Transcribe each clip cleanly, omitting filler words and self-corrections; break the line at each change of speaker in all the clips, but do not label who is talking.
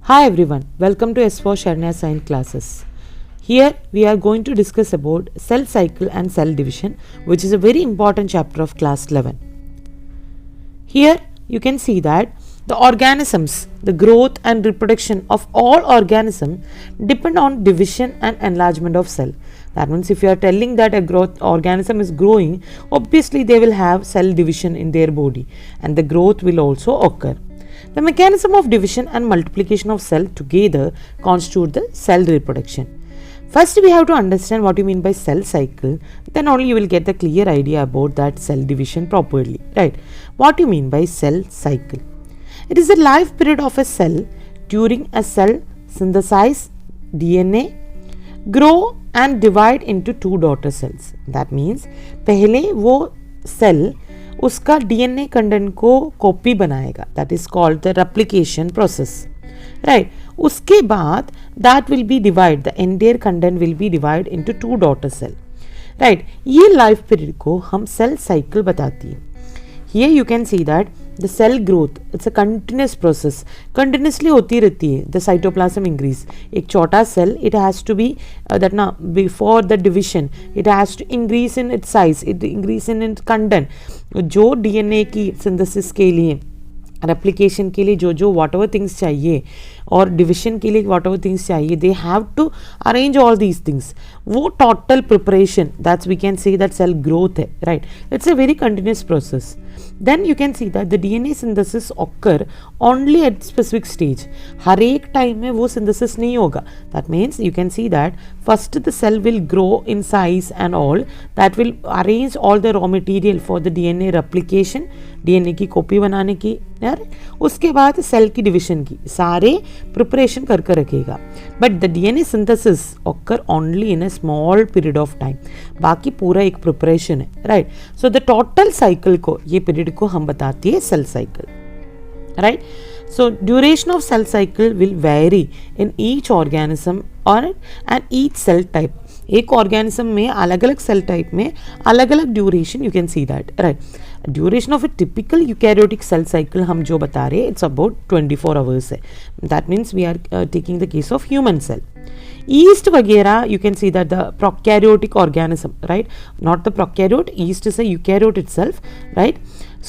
Hi everyone, welcome to S4 Sharnya Science classes. Here we are going to discuss about cell cycle and cell division, which is a very important chapter of class 11. Here you can see that the organisms, the growth and reproduction of all organisms depend on division and enlargement of cell. That means if you are telling that a growth organism is growing, obviously they will have cell division in their body and the growth will also occur. The mechanism of division and multiplication of cell together constitute the cell reproduction. First we have to understand what you mean by cell cycle, then only you will get the clear idea about that cell division properly, right? What do you mean by cell cycle? It is the life period of a cell during a cell synthesize DNA, grow and divide into two daughter cells. That means पहले वो cell उसका DNA content को copy बनाएगा, that is called the replication process, right. उसके बाद that will be divide, the entire content will be divide into two daughter cell, right. ये life period को हम सेल साइकिल बताती है. Here you can see that the cell growth it's a continuous process, continuously होती रहती है. The cytoplasm increase, एक छोटा cell it has to be that ना before the division it has to increase in its size, it increase in its content. जो DNA की synthesis के लिए, रेप्लिकेशन के लिए जो जो वॉट एवर थिंग्स चाहिए और डिविजन के लिए वॉट एवर थिंग्स चाहिए, they have to arrange all these things. वो total preparation that's we can say that cell growth है, right. It's a very continuous process. Then you can see that the DNA synthesis occur only at specific stage. हर एक time में वो synthesis नहीं होगा. That means you can see that first the cell will grow in size and all, that will arrange all the raw material for the DNA replication, DNA की copy बनाने की. उसके बाद सेल की डिविजन की सारे प्रिपरेशन करके रखेगा. But the DNA synthesis occur only in a small period of time. बाकी पूरा एक प्रिपरेशन है, right. So the total cycle को, ये पीरियड को हम बताती है cell cycle, right. So duration of cell cycle will vary in each organism or and each cell type. एक ऑर्गेनिज्म में अलग अलग सेल टाइप में अलग अलग duration, you can see that, right. Duration of a typical eukaryotic cell cycle हम जो बता रहे हैं इट्स अबाउट 24 आवर्स है. That means we are taking the case of human cell. Yeast वगैरह you can see that the prokaryotic organism, right, not the prokaryote, yeast is a eukaryote itself, right.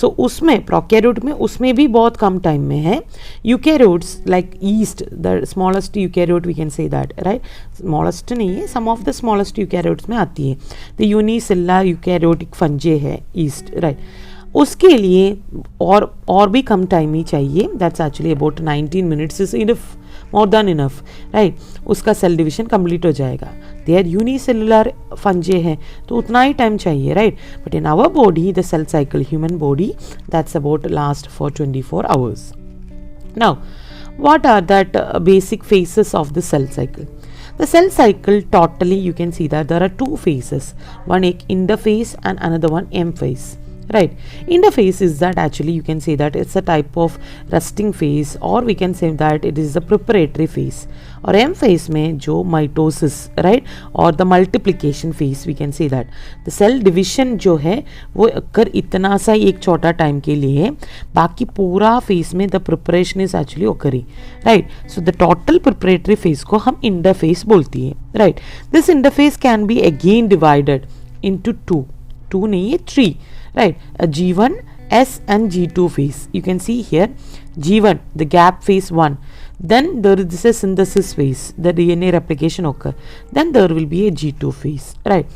So उसमें prokaryote में उसमें भी बहुत कम time में है. Eukaryotes like yeast, the smallest eukaryote we can say that, right. Smallest नहीं है, some of the smallest eukaryotes में आती है. द यूनिसेल्युलर यूकैरियोटिक फंजे है ईस्ट, राइट. उसके लिए और भी कम टाइम ही चाहिए. That's actually about 19 minutes is enough, more than enough, right. उसका सेल डिविजन कंप्लीट हो जाएगा. दे आर यूनिसेल्युलर फंजे हैं तो उतना ही टाइम चाहिए, right. But in our body the cell cycle, human body, that's about last for 24 hours. Now what are that basic phases of the cell cycle? The cell cycle totally you can see that there are two phases, one interphase and another one M phase, right. Interphase is that actually you can say that it's a type of resting phase, or we can say that it is the preparatory phase. और M phase में जो mitosis, right, और the multiplication phase we can say that the cell division जो है वो occur इतना सा ही एक छोटा टाइम के लिए, बाकी पूरा phase में the preparation is actually occurring, right. So the total preparatory phase को हम interphase बोलती है, right. This interphase can be again divided into two नहीं है, 3, right. G1, S and G2 phase. You can see here G1, the gap phase 1. Then there is a synthesis phase, the DNA replication occur. Then there will be a G2 phase, right.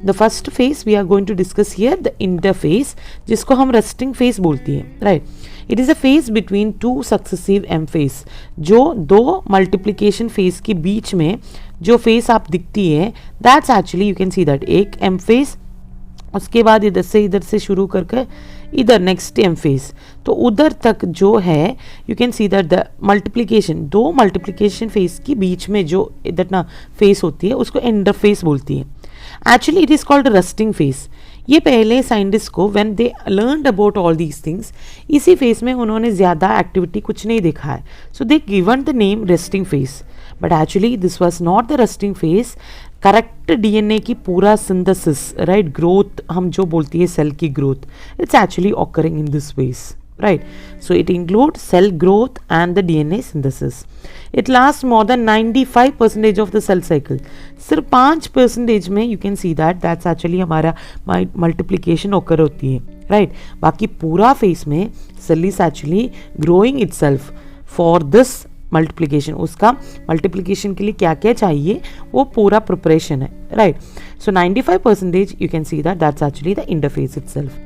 The first phase we are going to discuss here, the interphase, जिसको हम resting phase बोलती है, right. It is a phase between two successive M phase. जो दो multiplication phase के बीच में जो phase आप दिखती है, that's actually you can see that एक M phase, उसके बाद इधर से शुरू करके इधर नेक्स्ट एम फेज, तो उधर तक जो है you can see that the multiplication, दो मल्टीप्लिकेशन फेज के बीच में जो इधर ना फेस होती है उसको इंटरफेस बोलती है. Actually it is called resting phase. ये पहले साइंटिस्ट को when they learned about all these things, इसी फेज में उन्होंने ज़्यादा एक्टिविटी कुछ नहीं देखा है, so they given the name resting phase. But actually this was not the resting phase. Correct DNA की पूरा सिंथेसिस, राइट, ग्रोथ हम जो बोलती है सेल की growth, it's actually occurring in this phase, right? So it includes cell growth and the DNA synthesis. It lasts more than 95% of the cell cycle. सिर्फ 5% में you can see that that's actually हमारा multiplication occur होती है, right? बाकी पूरा phase में cell is actually growing itself for this multiplication. उसका multiplication के लिए क्या क्या चाहिए वो पूरा preparation है, right? So 95% you can see that that's actually the interphase itself.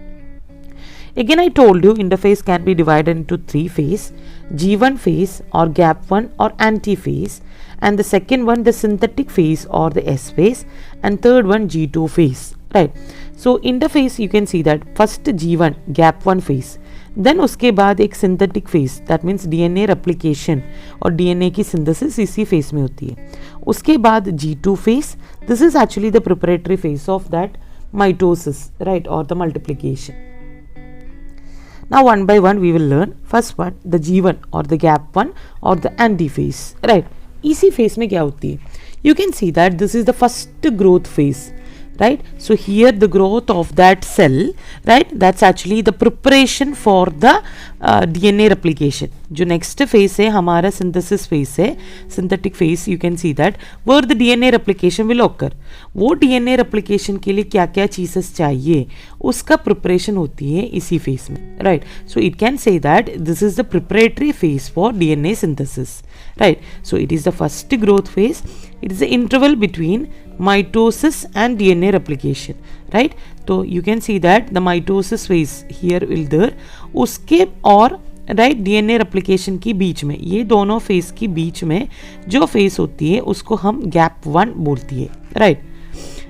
Again, I told you interphase can be divided into 3 phases: G1 phase or gap 1 or antiphase, and the second one the synthetic phase or the S phase, and third one G2 phase, right? So interphase you can see that first G1 gap 1 phase, then उसके बाद एक synthetic phase, that means DNA replication और DNA की synthesis इसी phase में होती है. उसके बाद G2 phase, this is actually the preparatory phase of that mitosis, right, or the multiplication. Now one by one we will learn. First one the G1 or the gap 1 or the antiphase, right? इसी phase में क्या होती है? You can see that this is the first growth phase, right? So here the growth of that cell, right, that's actually the preparation for the DNA replication. जो next phase है हमारा synthesis phase है, synthetic phase, you can see that where the DNA replication will occur. वो DNA replication के लिए क्या क्या चीज़ें चाहिए उसका preparation होती है इसी phase में, right? So it can say that this is the preparatory phase for DNA synthesis, right? So it is the first growth phase. It is the interval between mitosis and DNA replication, right? So you can see that the mitosis phase here will there, उसके और right DNA replication की बीच में, ये दोनों face की बीच में जो face होती है उसको हम गैप 1 बोलती है, right?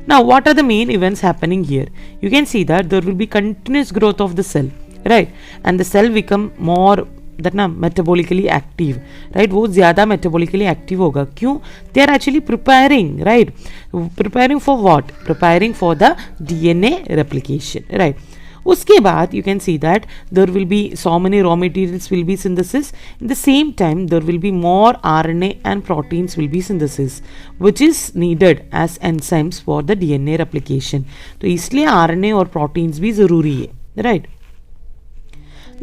Now what are the main events happening here? You can see that there will be continuous growth of the cell, right, and the cell become more that ना मेटाबॉलिकली एक्टिव, राइट? वो ज़्यादा metabolically active होगा. क्यों? They are actually preparing, right? Preparing for what? Preparing for the DNA replication, right? उसके बाद you can see that there will be so many raw materials will be synthesis. In the same time there will be more RNA and proteins will be synthesis which is needed as enzymes for the DNA replication. तो इसलिए RNA और proteins भी ज़रूरी है, right?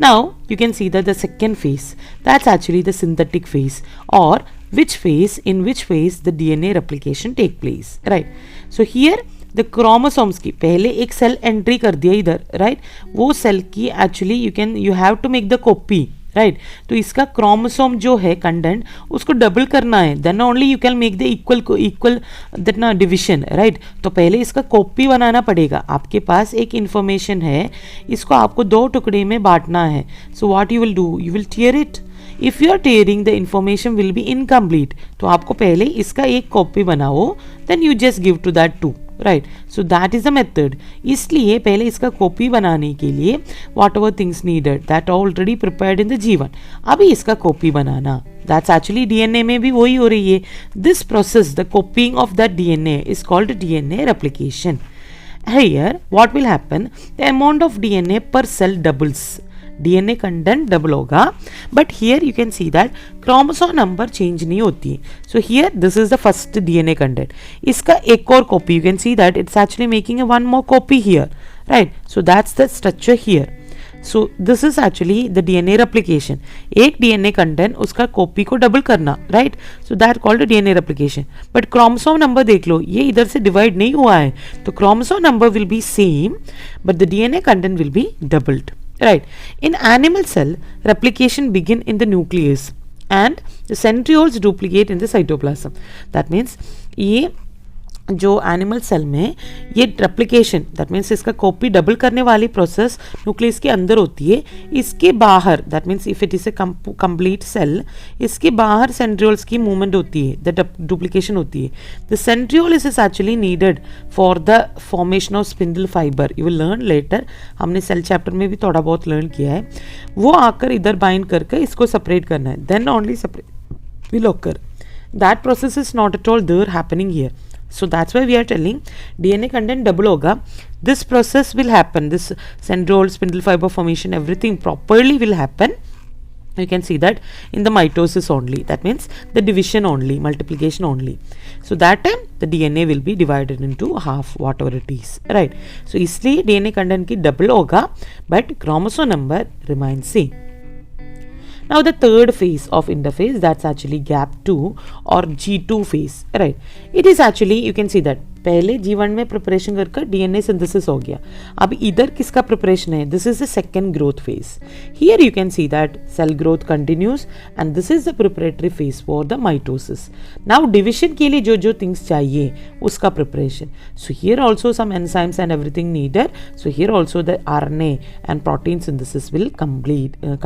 Now you can see that the second phase, that's actually the synthetic phase, or which phase, in which phase the DNA replication take place, right? So here the chromosomes की पहले एक cell entry कर दिया इधर, right? वो cell की actually you have to make the copy, right? तो इसका क्रोमोसोम जो है कंटेंट उसको डबल करना है, then only you can make the equal that ना डिविजन, राइट? तो पहले इसका कॉपी बनाना पड़ेगा. आपके पास एक इंफॉर्मेशन है, इसको आपको 2 टुकड़े में बांटना है. So what you will do, you will tear it. If you are tearing the information will be incomplete, तो आपको पहले इसका एक कॉपी बनाओ, then you just give to that 2, right? So that is the method. इसलिए पहले इसका copy बनाने के लिए whatever things needed that already prepared in the G1, अभी इसका कॉपी बनाना, दैट्स एक्चुअली डीएनए में भी वही हो रही है. This process, the कॉपिंग of that DNA is called DNA replication. Here what will happen, the amount of DNA per cell doubles, DNA content double होगा, but here you can see that chromosome number change नहीं होती है. So here this is the first DNA content. इसका एक और copy, you can see that it's actually making one more copy here, right? So that's the structure here. So this is actually the DNA replication. एक DNA content उसका copy को double करना, right? So that called DNA replication. But chromosome number देख लो, ये इधर से divide नहीं हुआ है, तो chromosome number will be same but the DNA content will B doubled, right? In animal cell, replication begin in the nucleus and the centrioles duplicate in the cytoplasm. That means ये जो animal cell में ये replication, that means इसका copy double करने वाली process nucleus के अंदर होती है. इसके बाहर, that means if it is a complete cell, इसके बाहर सेंट्रियोल्स की मूवमेंट होती है, द डुप्लीकेशन होती है. The centriole is actually needed for the formation of spindle fiber. You will learn later, हमने सेल चैप्टर में भी थोड़ा बहुत लर्न किया है. वो आकर इधर बाइंड करके इसको सेपरेट करना है, then only separate will occur. That process is not at all there happening here. So that's why we are telling DNA content double होगा. This process will happen, this centriole, spindle fiber formation, everything properly will happen you can see that in the mitosis only, that means the division only, multiplication only. So that time the DNA will be divided into half, whatever it is, right? So इसलिए DNA content की double होगा, but chromosome number remains same. Now the third phase of interphase, that's actually gap 2 or G2 phase, right? It is actually, you can see that पहले G1 में preparation कर DNA synthesis हो गया. अब इधर किसका प्रिपरेशन है? This is the second growth phase. Here you can see that cell growth continues and this is the preparatory phase for the mitosis. Now division के लिए जो जो थिंग्स चाहिए उसका preparation. So here also some enzymes and everything needed. So here also the RNA and protein synthesis will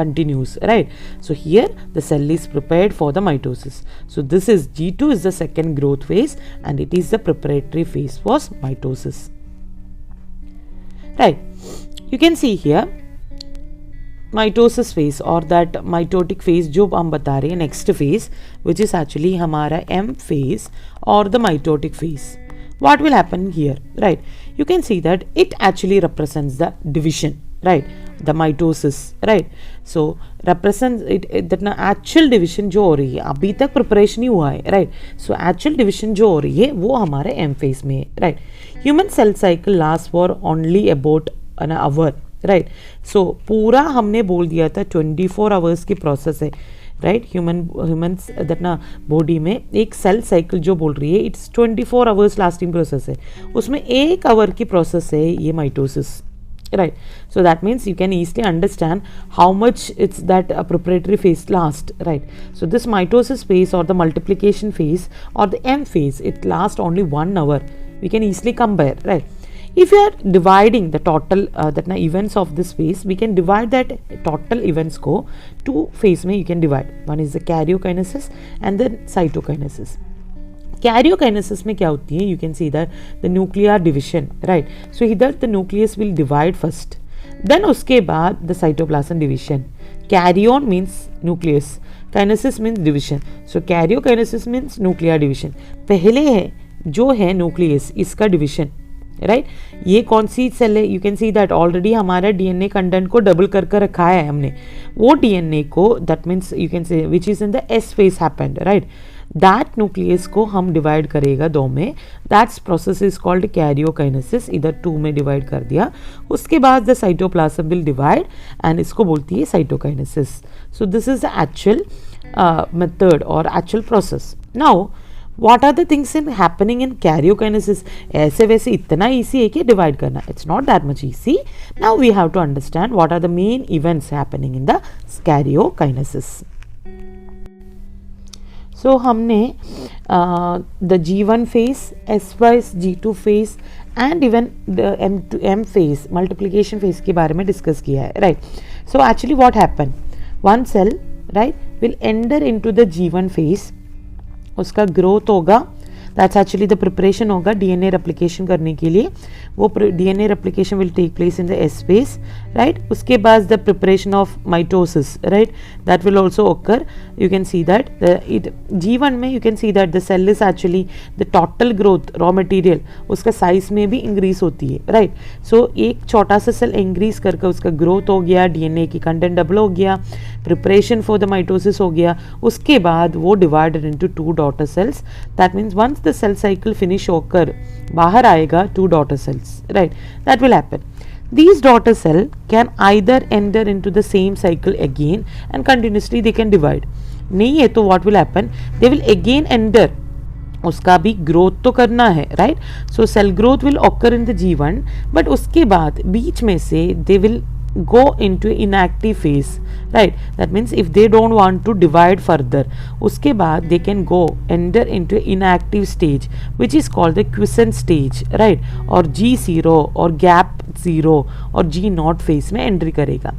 continues, right? So here the cell is prepared for the mitosis. So this is G2 is the second growth phase and it is the preparatory phase for mitosis, right? You can see here mitosis phase or that mitotic phase जो हम बता रहे हैं next phase, which is actually हमारा M phase or the mitotic phase. What will happen here, right? You can see that it actually represents the division, right? The mitosis, right? So represents it that ना actual division जो हो रही है, अभी तक preparation ही हुआ है, right? So actual division जो हो रही है वो हमारे M phase में है, right? Human cell cycle lasts for only about an hour, right? So पूरा हमने बोल दिया था 24 hours की process है, राइट? ह्यूमन्स दैट ना बॉडी में एक सेल साइकिल जो बोल रही है इट्स 24 आवर्स लास्टिंग प्रोसेस है. उसमें 1 आवर की प्रोसेस है ये mitosis, right? So that means you can easily understand how much it's that preparatory phase last, right? So this mitosis phase or the multiplication phase or the M phase, it lasts only 1 hour. We can easily compare, right? If you are dividing the total events of this phase, we can divide that total events को 2 phase में you can divide. One is the karyokinesis and then cytokinesis. Karyokinesis में क्या होती है? You can see that the nuclear division, right? So इधर the nucleus will divide first. Then उसके बाद the cytoplasm division. Karyon means nucleus. Kinesis means division. So karyokinesis means nuclear division. पहले है जो है nucleus इसका division, राइट? ये कौन सी सेल है? You can see that already हमारा DNA कंटेंट को डबल कर रखा है हमने. वो DNA को that means you can say which is in the S phase happened, right? That nucleus को हम डिवाइड करेगा 2 में. That's process is called karyokinesis. इधर 2 में डिवाइड कर दिया. उसके बाद the cytoplasm will divide and इसको बोलती है cytokinesis. So this is the actual method और actual process. Now what are the things happening in karyokinesis? ऐसे वैसे इतना easy है कि डिवाइड करना. It's not that much easy. Now we have to understand what are the main events happening in the karyokinesis. So हमने the G1 phase, S phase, G2 phase and even the M phase, multiplication phase के बारे में discuss किया है, right? So actually what happened? One cell, right, will enter into the G1 phase. उसका growth होगा. That's actually the preparation होगा DNA replication करने के लिए. वो DNA replication will take place in the S phase, right? उसके बाद the preparation of mitosis, right? That will also occur. You can see that G1 में you can see that the cell is actually the total growth raw material उसका size में भी increase होती है, right? सो एक छोटा सा सेल इंक्रीज करके उसका ग्रोथ हो गया, DNA की कंटेंट डबल हो गया, प्रिपरेशन फॉर द माइटोसिस हो गया. उसके बाद वो divided into 2 daughter cells. That means once the cell cycle finish होकर बाहर आएगा 2 daughter cells, right? That will happen. These daughter cell can either enter into the same cycle again and continuously they can divide. नहीं है तो what will happen? They will again enter. उसका भी growth तो करना है, right? So cell growth will occur in the G1 but उसके बाद बीच में से they will go into inactive phase, right? That means if they don't want to divide further, उसके बाद they can go enter into inactive stage which is called the quiescent stage, right? और G0 और gap 0 और G0 phase में entry करेगा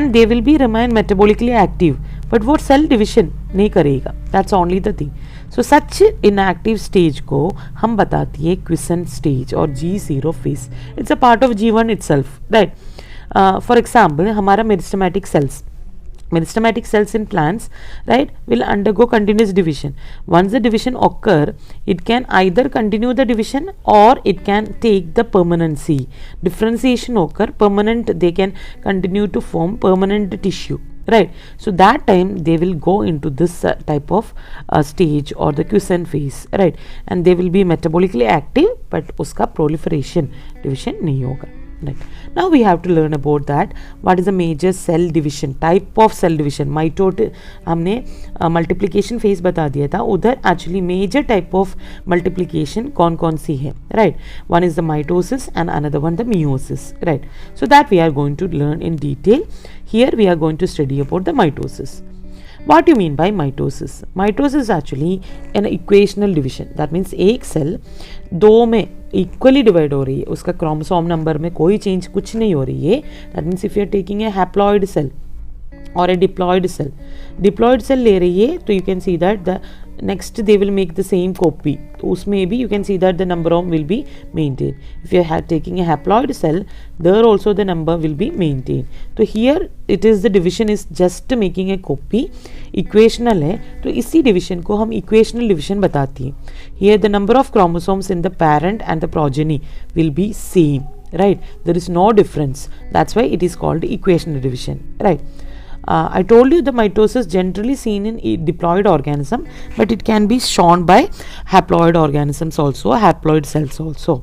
and they will be remain metabolically active but वो cell division नहीं करेगा. That's only the thing. So such inactive stage को हम बताती है quiescent stage और G0 phase. It's a part of G1 itself, right? For example, हमारा meristematic cells in plants, right, will undergo continuous division. Once the division occur, it can either continue the division or it can take the permanency. Differentiation occur, permanent, they can continue to form permanent tissue, right? So that time they will go into this type of stage or the quiescent phase, right? And they will be metabolically active, but uska proliferation division nahi hoga, right? Now we have to learn about that what is the major cell division, type of cell division. Mitotic हमने multiplication phase बता दिया था, उधर actually major type of multiplication कौन कौन सी है, right? One is the mitosis and another one the meiosis, right? So that we are going to learn in detail. Here we are going to study about the mitosis. What do you mean by mitosis? Mitosis is actually an equational division. That means एक cell दो में equally divide हो रही है, उसका chromosome number में कोई change कुछ नहीं हो रही है. That means if you are taking a haploid cell और ए डिप्लॉइड सेल ले रही है, तो you can see that the next they will make the same copy, तो उसमें भी you can see that the number of will be maintained. If you are taking a haploid cell, there also the number will be maintained. तो here it is the division is just making a copy, equational है, तो इसी division को हम equational division बताती हैं. Here the number of chromosomes in the parent and the progeny will be same, right? There is no difference. That's why it is called equational division, right? I told you the mitosis generally seen in diploid organism, but it can be shown by haploid organisms also, haploid cells also,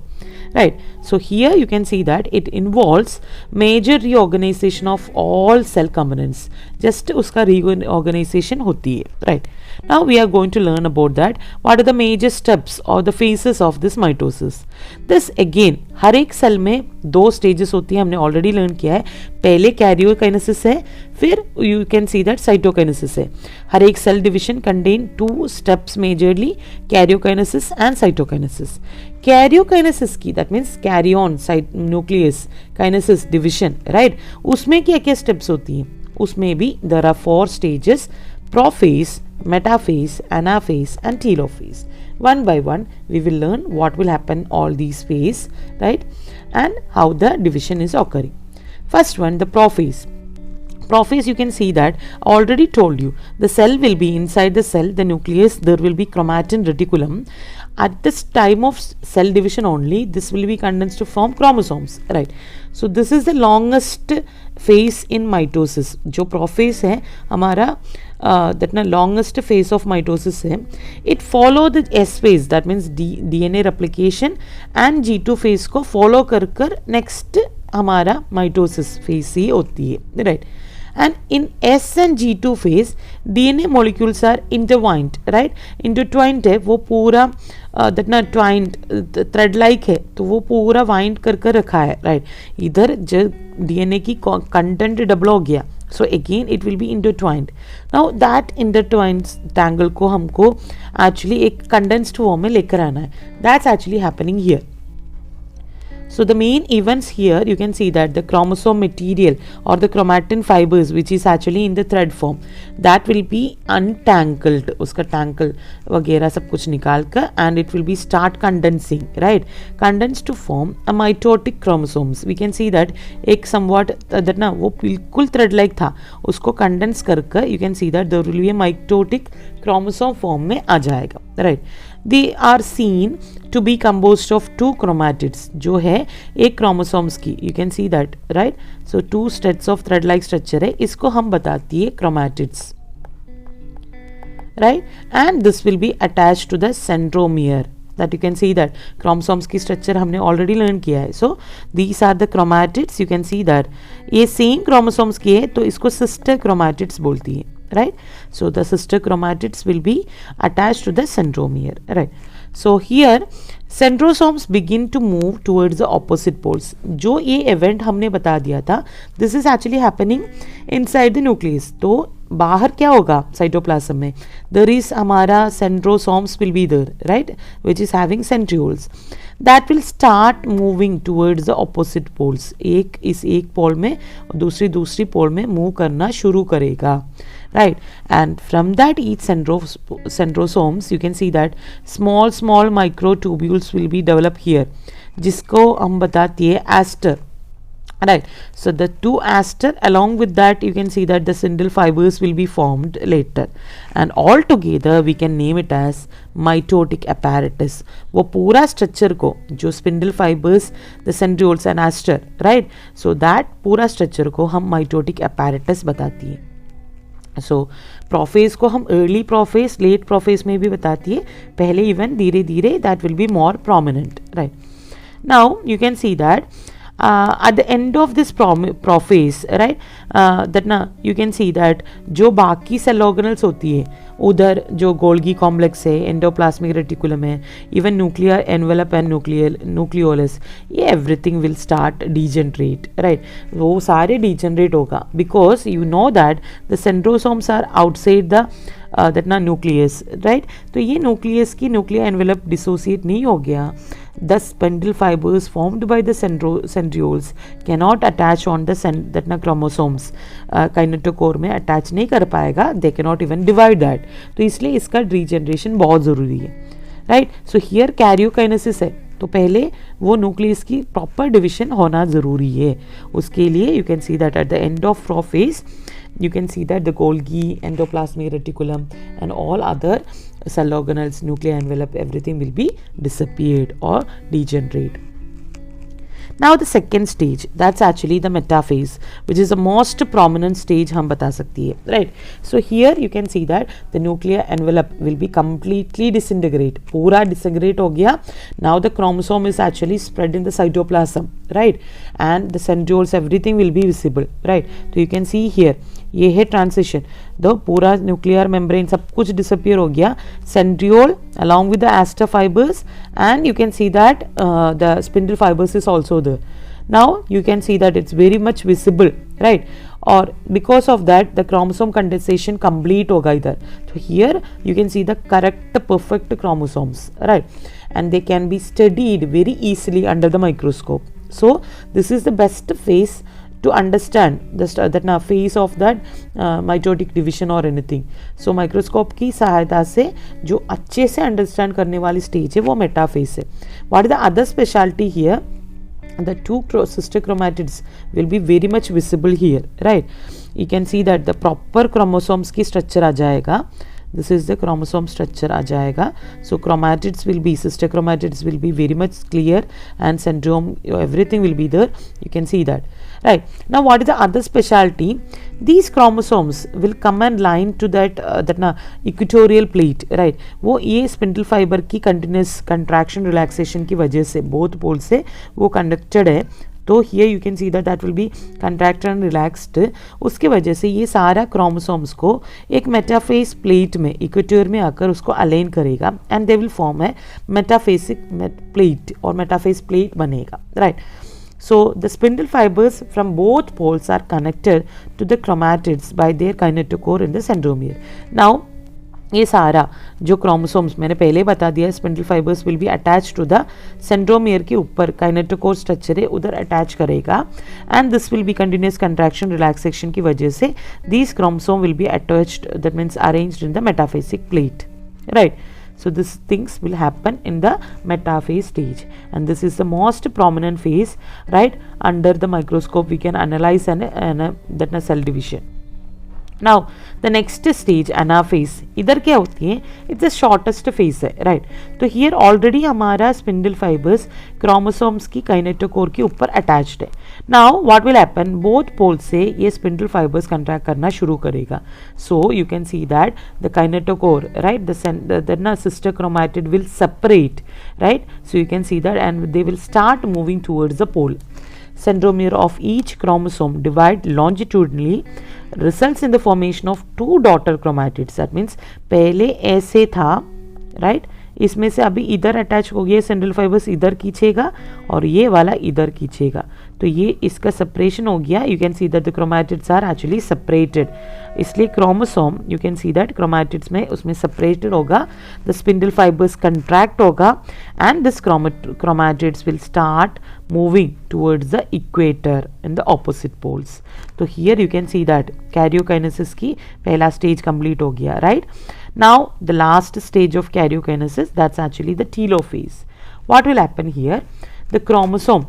right? So here you can see that it involves major reorganization of all cell components. Just uska reorganization hoti hai, right? Now we are going to learn about that. What are the major steps or the phases of this mitosis? This again हर एक cell में दो stages होती है, हमने already learn किया है. पहले karyokinesis है, फिर you can see that cytokinesis है. हर एक cell division contain two steps majorly, karyokinesis and cytokinesis. Karyokinesis की that means karyon nucleus kinesis division, right? उसमें क्या क्या स्टेप्स होती हैं? उसमें भी there are 4 stages: prophase, metaphase, anaphase and telophase. One by one we will learn what will happen all these phase, right? And how the division is occurring. First one, the prophase. Prophase, you can see that I already told you the cell will be inside the cell, the nucleus, there will be chromatin reticulum. At this time of cell division only, this will be condensed to form chromosomes, right? So this is the longest phase in mitosis. जो prophase है हमारा that ना longest phase of mitosis है. It follow the S phase, that means DNA replication and G2 phase को follow कर next हमारा mitosis phase ही होती है, right? And in S and G2 phase, DNA molecules are intertwined, right? Intertwined है वो पूरा that ना twined thread like है, तो वो पूरा wind कर रखा है, right? इधर जब DNA की content डबल हो गया, so again it will be intertwined. Now that intertwined tangle को हमको actually एक condensed form में लेकर आना है. That's actually happening here. So the main events here, you can see that the chromosome material or the chromatin fibers, which is actually in the thread form, that will be untangled, उसका tangle वगैरह सब कुछ निकाल कर, and it will be start condensing, right? Condense to form a mitotic chromosomes. We can see that एक somewhat that ना वो बिल्कुल thread like था, उसको condense कर you can see that there will be a mitotic chromosome form में आ जाएगा, right? They are seen to be composed of 2 chromatids, जो है एक chromosomes की, you can see that, right? So 2 sets of thread like structure है, इसको हम बताती है chromatids, right? And this will be attached to the centromere, that you can see that chromosomes की structure हमने already learn किया है. So these are the chromatids, you can see that ये same chromosomes की है, तो इसको sister chromatids बोलती है, right? So the sister chromatids will be attached to the centromere, right? So here centrosomes begin to move towards the opposite poles. जो ये event हमने बता दिया था, this is actually happening inside the nucleus. तो बाहर क्या होगा साइटोप्लाज्म में? There is हमारा centrosomes will be there, right? Which is having centrioles. That will start moving towards the opposite poles. एक इस एक पोल में दूसरी पोल में मूव करना शुरू करेगा, right? And from that each centrosomes, you can see that small microtubules will be developed here, जिसको हम बताती है aster, right? So the 2 aster, along with that you can see that the spindle fibers will be formed later, and all together we can name it as mitotic apparatus. वो पूरा structure को जो spindle fibers, the centrioles and aster, right? So that पूरा structure को हम mitotic apparatus बताती है. सो prophase को हम अर्ली प्रोफेज, लेट प्रोफेज में भी बताती है, पहले इवन धीरे धीरे that will B more prominent, right? Now you can see that at the end of this prophase, right, that ना you can see that जो बाकी cell organelles होती है उधर जो गोल्गी कॉम्प्लेक्स है, एंडोप्लाज्मिक रेटिकुलम है, even nuclear envelope and nucleolus, ये everything will start degenerate, right? वो सारे डीजनरेट होगा because you know that the centrosomes are outside the that ना न्यूक्लियस, राइट? तो ये न्यूक्लियस की न्यूक्लियर एनवेलप डिसोसिएट नहीं हो गया, the spindle fibers formed by the centrioles cannot attach on the that na chromosomes, kinetochore में attach नहीं कर पाएगा, they cannot even divide that, तो इसलिए इसका regeneration बहुत ज़रूरी है, right? So here karyokinesis है, तो पहले वो न्यूक्लियस की प्रॉपर डिविजन होना ज़रूरी है, उसके लिए you can see that at the end of prophase you can see that the Golgi, endoplasmic reticulum and all other cell organelles, nuclear envelope, everything will be disappeared or degenerate. Now the second stage, that's actually the metaphase, which is the most prominent stage हम बता सकती है, right? So here you can see that the nuclear envelope will be completely disintegrate, पूरा disintegrate हो गया. Now the chromosome is actually spread in the cytoplasm, right? And the centrioles, everything will be visible, right? So you can see here, ये है transition, दो पूरा nuclear membrane सब कुछ disappear हो गया, centriole along with the aster fibers, and you can see that the spindle fibers is also there. Now you can see that it's very much visible, right? Or because of that the chromosome condensation complete होगा इधर. So here you can see the correct perfect chromosomes, right? And they can be studied very easily under the microscope. So this is the best phase to understand that phase of that mitotic division or anything. So microscope की सहायता से जो अच्छे से understand करने वाली stage है वो metaphase है. What is the other specialty here? The two sister chromatids will be very much visible here, right? You can see that the proper chromosomes की structure आ जाएगा. This is the chromosome structure आ जाएगा. So chromatids will be, sister chromatids will be very much clear, and centriome, everything will be there. You can see that, right? Now what is the other specialty? These chromosomes will come and line to that equatorial plate, right? वो ये spindle fiber की continuous contraction relaxation की वजह से both poles से वो connected है, तो here you can see that that will be contracted and relaxed. उसके वजह से ये सारा chromosomes को एक मेटाफेज प्लेट में इक्वेटर में आकर उसको अलाइन करेगा, and they will form a metaphasic plate और मेटाफेज प्लेट बनेगा, right? So the spindle fibers from both poles are connected to the chromatids by their kinetochore in the centromere. Now ये सारा जो chromosomes मैंने पहले बता दिया, spindle fibres will be attach to the centromere के ऊपर काइनेटोकोर स्ट्रक्चर है उधर अटैच करेगा, and this will be continuous contraction relaxation की वजह से this chromosome will be attached, that means arranged in the metaphasic plate, right? So these things will happen in the metaphase stage, and this is the most prominent phase, right? Under the microscope we can analyze that cell division. Now the next stage anaphase, इधर क्या होती है? It's the shortest phase है, right? तो here already हमारा spindle fibers chromosomes की kinetochore के ऊपर attached है. Now what will happen? Both poles से ये spindle fibers contract करना शुरू करेगा. So you can see that the kinetochore, right? The sister chromatid will separate, right? So you can see that, and they will start moving towards the pole. Centromere of each chromosome divide longitudinally, results in the formation of two daughter chromatids. That means पहले ऐसे था, right? इसमें से अभी इधर attach हो गया, central fibres इधर खींचेगा और ये वाला इधर खींचेगा, तो ये इसका सेपरेशन हो गया. You can see that the chromatids are actually separated, इसलिए chromosome you can see that chromatids में उसमें सेपरेटेड होगा, द स्पिंडल फाइबर्स कंट्रैक्ट होगा, and this chromatids will start moving towards the equator in the opposite poles. तो here you can see that karyokinesis की पहला stage complete हो गया, right? Now the last stage of karyokinesis, that's actually the telophase. What will happen here? The chromosome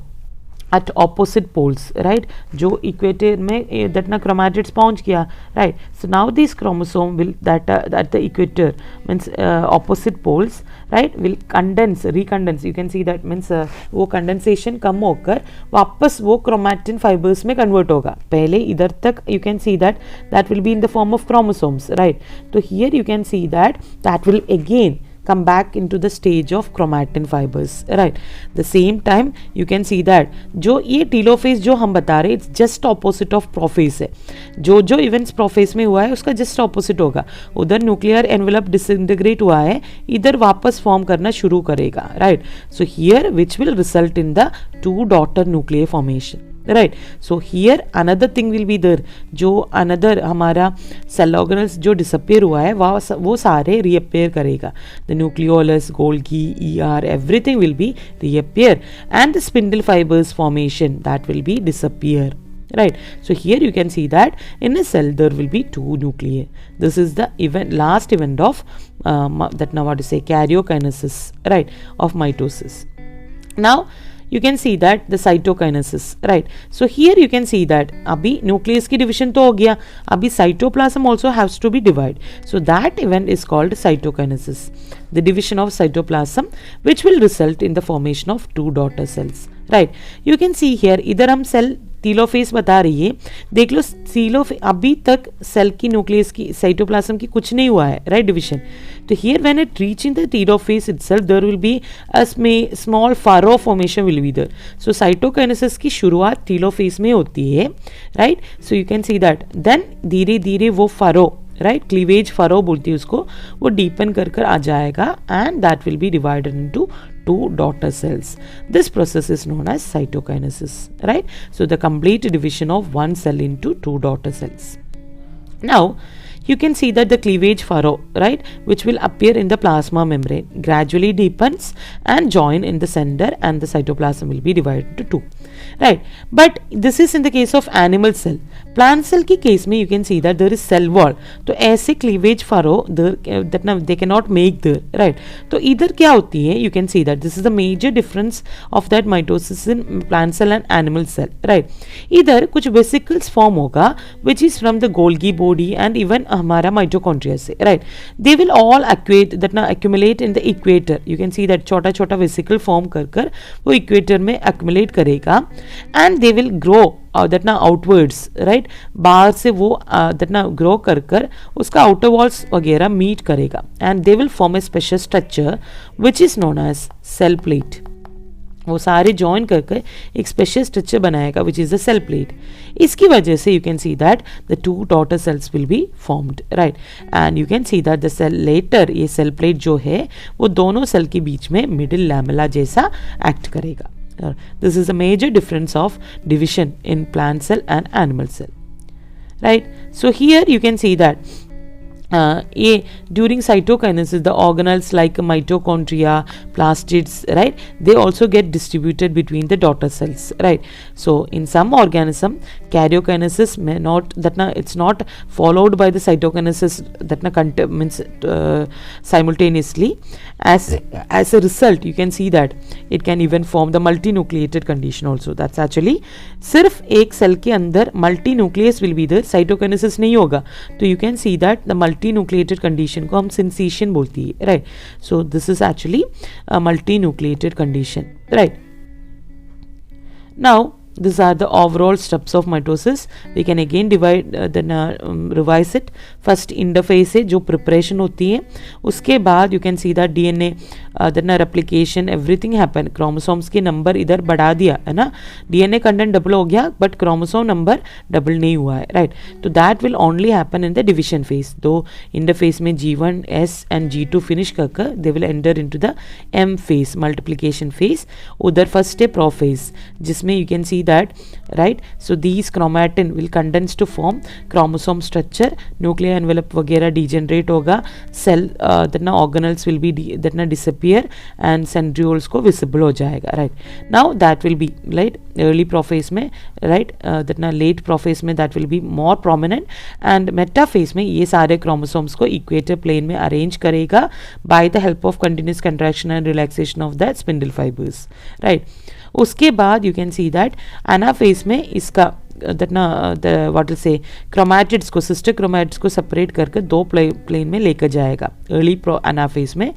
at opposite poles, right? जो equator में that na chromatids पहुंच गया, right? So now this chromosome will that at the equator means opposite poles, right, will recondense. You can see that means वो condensation कम होकर वापस वो chromatin fibers में convert होगा. पहले इधर तक you can see that will be in the form of chromosomes, right? So here you can see that will again come back into the stage of chromatin fibers, right? The same time you can see that जो ये telophase जो हम बता रहे it's just opposite of prophase है. जो events prophase में हुआ है उसका just opposite होगा. उधर nuclear envelope disintegrate हुआ है, इधर वापस form करना शुरू करेगा, right? So here which will result in the two daughter nuclei formation. Right. So here another thing will be there, जो अनदर हमारा सेल ऑर्गेनल्स जो डिसअपियर हुआ है वो सारे रीअपियर करेगा. The nucleolus, Golgi, ER, everything will be reappear and the spindle fibers formation that will be disappear. Right. So here you can see that in a cell there will be two nuclei. This is the last event of that now what to say karyokinesis, right, of mitosis. Now you can see that the cytokinesis, right? So here you can see that abhi nucleus ki division to ho gaya, abhi cytoplasm also has to be divided. So that event is called cytokinesis, the division of cytoplasm, which will result in the formation of two daughter cells, right? You can see here इधर हम cell telophase बता रही है, देख लो telophase अभी तक cell की nucleus की साइटोप्लाज्म की कुछ नहीं हुआ है, राइट, डिवीजन. तो here when it reach in the telophase itself there will be a small furrow formation will be there. So cytokinesis की शुरुआत टीलोफेस में होती है, right. So you can see that then धीरे धीरे वो फारो, राइट, क्लीवेज फरो बोलती है उसको, वो डीपन कर आ जाएगा and that will B divided into two daughter cells. This process is known as cytokinesis, right? So the complete division of one cell into two daughter cells. Now you can see that the cleavage furrow, right, which will appear in the plasma membrane, gradually deepens and join in the center and the cytoplasm will be divided into two, right? But this is in the case of animal cell. Plant cell की case में you can see that there is cell wall. तो ऐसे cleavage furrow they cannot make there, right? तो इधर क्या होती है, you can see that this is the major difference of that mitosis in plant cell and animal cell, right? इधर कुछ vesicles form होगा which is from the Golgi body and even हमारा mitochondria से, right? They will all accumulate in the equator. You can see that छोटा छोटा vesicle form कर वो equator में accumulate करेगा and they will grow that ना outwards, right? बाहर से वो that ना grow कर उसका outer walls वगैरह meet करेगा and they will form a special structure which is known as cell plate. वो सारे जॉइन करके एक स्पेशल स्ट्रक्चर बनाएगा which is the cell plate. इसकी वजह से you can see that the two daughter cells will be formed, right, and you can see that the cell later ये cell plate जो है वो दोनों सेल के बीच में मिडिल लैमेला जैसा एक्ट करेगा. This is a major difference of division in plant cell and animal cell, right. So here you can see that during cytokinesis the organelles like mitochondria, plastids, right, they also get distributed between the daughter cells, right. So in some organism karyokinesis may not it's not followed by the cytokinesis means simultaneously. As a result you can see that it can even form the multinucleated condition also. That's actually सिर्फ एक cell के अंदर multinucleus will be there, cytokinesis नहीं होगा. तो you can see that the multinucleated condition को हम syncytial बोलती है, right. So this is actually a multinucleated condition, right. Now these are the overall steps of mitosis. We can again revise it. First interphase है जो preparation होती है, उसके बाद you can see that DNA replication everything happen. chromosomes के number इधर बढ़ा दिया है ना, DNA content डबल हो गया but chromosome नंबर डबल नहीं हुआ है, right. तो that will only happen in the division phase. तो interphase में G1, S and G2 finish कर they will enter into the M phase, multiplication phase. उधर first है prophase जिसमें you can see that, right? So these chromatin will condense to form chromosome structure, nuclear envelope वगैरह degenerate होगा, cell that ना organelles will be that ना disappear and centrioles को visible हो जाएगा, right? Now that will be right early prophase में, right? that ना late prophase में that will be more prominent, and metaphase में ये सारे chromosomes को equator plane में arrange करेगा by the help of continuous contraction and relaxation of the spindle fibers, right? उसके बाद you can see that anaphase में इसका that ना what will say chromatids को sister chromatids को separate करके दो plane में लेकर जाएगा early anaphase में,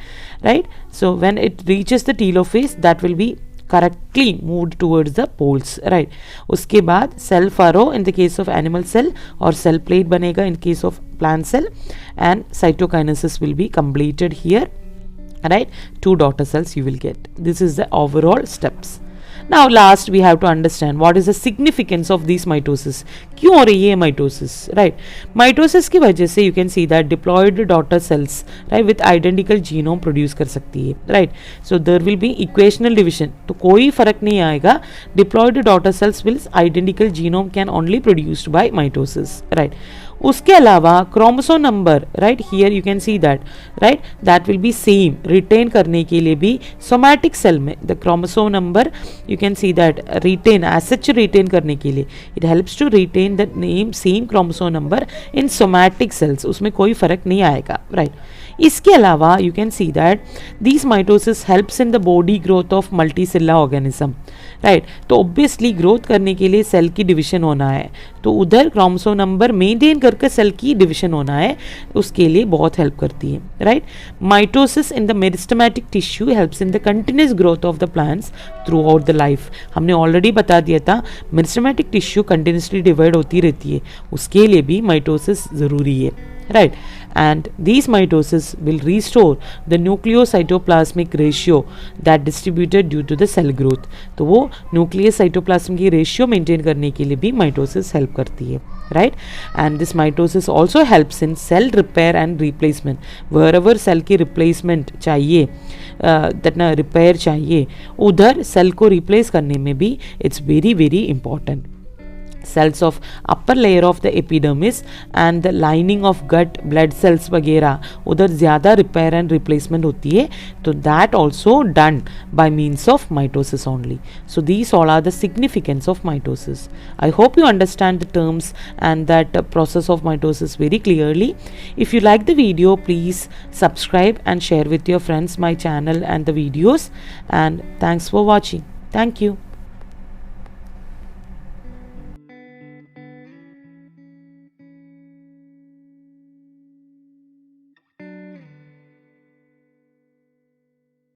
right? So when it reaches the telophase that will be correctly moved towards the poles, right? उसके बाद cell furrow in the case of animal cell और cell plate बनेगा in case of plant cell, and cytokinesis will be completed here, right? 2 daughter cells you will get. This is the overall steps. Now last we have to understand what is the significance of these mitosis. क्यों हो रही है mitosis, right? Mitosis की वजह से you can see that diploid daughter cells, right, with identical genome produce कर सकती है, right? So there will be equational division. तो कोई फर्क नहीं आएगा. Diploid daughter cells will identical genome can only produced by mitosis, right? उसके अलावा chromosome number, right, here you can see that, right, that will be same. Retain करने के लिए भी सोमैटिक सेल में the chromosome number you can see that retain as such, retain करने के लिए it helps to retain the name same chromosome number in somatic cells. उसमें कोई फर्क नहीं आएगा, राइट. इसके अलावा you can see that this mitosis helps in the body growth of multicellular organism, right. तो ऑब्वियसली ग्रोथ करने के लिए सेल की डिवीजन होना है, तो उधर क्रोमोसोम नंबर मेंटेन करके सेल की डिवीजन होना है, उसके लिए बहुत हेल्प करती है, right. Mitosis in the meristematic tissue helps in the continuous growth of the plants through out the life. हमने ऑलरेडी बता दिया था मेरिस्टेमेटिक टिश्यू कंटिन्यूसली डिवाइड होती रहती है, उसके लिए भी माइटोसिस ज़रूरी है, right? And these mitosis will restore the nucleocytoplasmic ratio that distributed due to the cell growth. तो वो nucleus cytoplasm की ratio maintain करने के लिए भी mitosis help करती है, right? And this mitosis also helps in cell repair and replacement. Wherever cell की replacement चाहिए, that ना repair चाहिए, उधर cell को replace करने में भी it's very very important. Cells of upper layer of the epidermis and the lining of gut blood cells वगैरह उधर ज़्यादा repair and replacement होती है, तो that also done by means of mitosis only. So these all are the significance of mitosis. I hope you understand the terms and that process of mitosis very clearly. If you like the video, please subscribe and share with your friends my channel and the videos, and thanks for watching. Thank you.